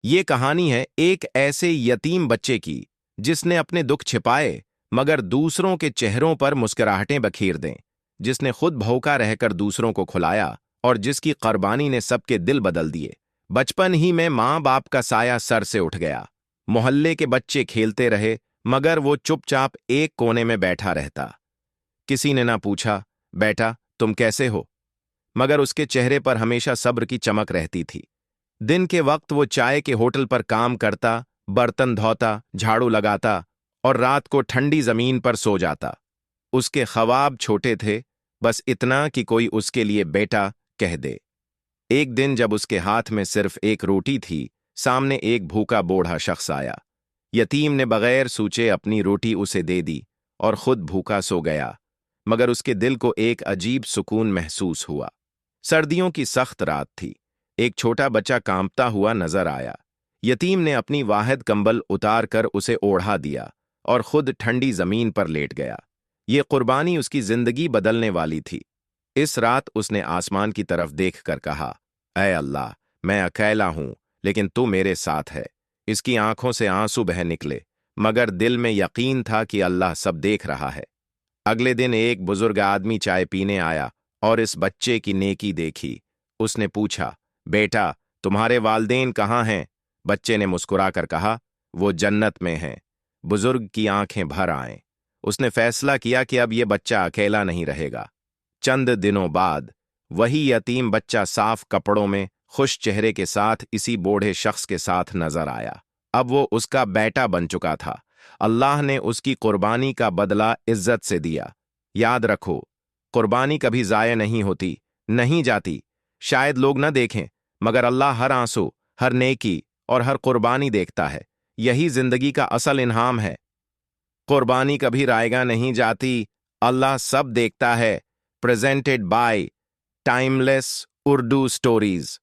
یہ کہانی ہے ایک ایسے یتیم بچے کی جس نے اپنے دکھ چھپائے مگر دوسروں کے چہروں پر مسکراہٹیں بکھیر دیں، جس نے خود بھوکا رہ کر دوسروں کو کھلایا اور جس کی قربانی نے سب کے دل بدل دیے۔ بچپن ہی میں ماں باپ کا سایہ سر سے اٹھ گیا۔ محلے کے بچے کھیلتے رہے مگر وہ چپ چاپ ایک کونے میں بیٹھا رہتا۔ کسی نے نہ پوچھا، بیٹا تم کیسے ہو؟ مگر اس کے چہرے پر ہمیشہ صبر کی چمک رہتی تھی۔ دن کے وقت وہ چائے کے ہوٹل پر کام کرتا، برتن دھوتا، جھاڑو لگاتا اور رات کو ٹھنڈی زمین پر سو جاتا۔ اس کے خواب چھوٹے تھے، بس اتنا کہ کوئی اس کے لیے بیٹا کہہ دے۔ ایک دن جب اس کے ہاتھ میں صرف ایک روٹی تھی، سامنے ایک بھوکا بوڑھا شخص آیا۔ یتیم نے بغیر سوچے اپنی روٹی اسے دے دی اور خود بھوکا سو گیا، مگر اس کے دل کو ایک عجیب سکون محسوس ہوا۔ سردیوں کی سخت رات تھی، ایک چھوٹا بچہ کانپتا ہوا نظر آیا۔ یتیم نے اپنی واحد کمبل اتار کر اسے اوڑھا دیا اور خود ٹھنڈی زمین پر لیٹ گیا۔ یہ قربانی اس کی زندگی بدلنے والی تھی۔ اس رات اس نے آسمان کی طرف دیکھ کر کہا، اے اللہ، میں اکیلا ہوں لیکن تو میرے ساتھ ہے۔ اس کی آنکھوں سے آنسو بہہ نکلے، مگر دل میں یقین تھا کہ اللہ سب دیکھ رہا ہے۔ اگلے دن ایک بزرگ آدمی چائے پینے آیا اور اس بچے کی نیکی دیکھی۔ اس نے پوچھا، بیٹا تمہارے والدین کہاں ہیں؟ بچے نے مسکرا کر کہا، وہ جنت میں ہیں۔ بزرگ کی آنکھیں بھر آئیں۔ اس نے فیصلہ کیا کہ اب یہ بچہ اکیلا نہیں رہے گا۔ چند دنوں بعد وہی یتیم بچہ صاف کپڑوں میں، خوش چہرے کے ساتھ اسی بوڑھے شخص کے ساتھ نظر آیا۔ اب وہ اس کا بیٹا بن چکا تھا۔ اللہ نے اس کی قربانی کا بدلہ عزت سے دیا۔ یاد رکھو، قربانی کبھی ضائع نہیں ہوتی، نہیں جاتی۔ شاید لوگ نہ دیکھیں، مگر اللہ ہر آنسو، ہر نیکی اور ہر قربانی دیکھتا ہے۔ یہی زندگی کا اصل انعام ہے۔ قربانی کبھی رائیگاں نہیں جاتی، اللہ سب دیکھتا ہے۔ Presented by timeless Urdu stories.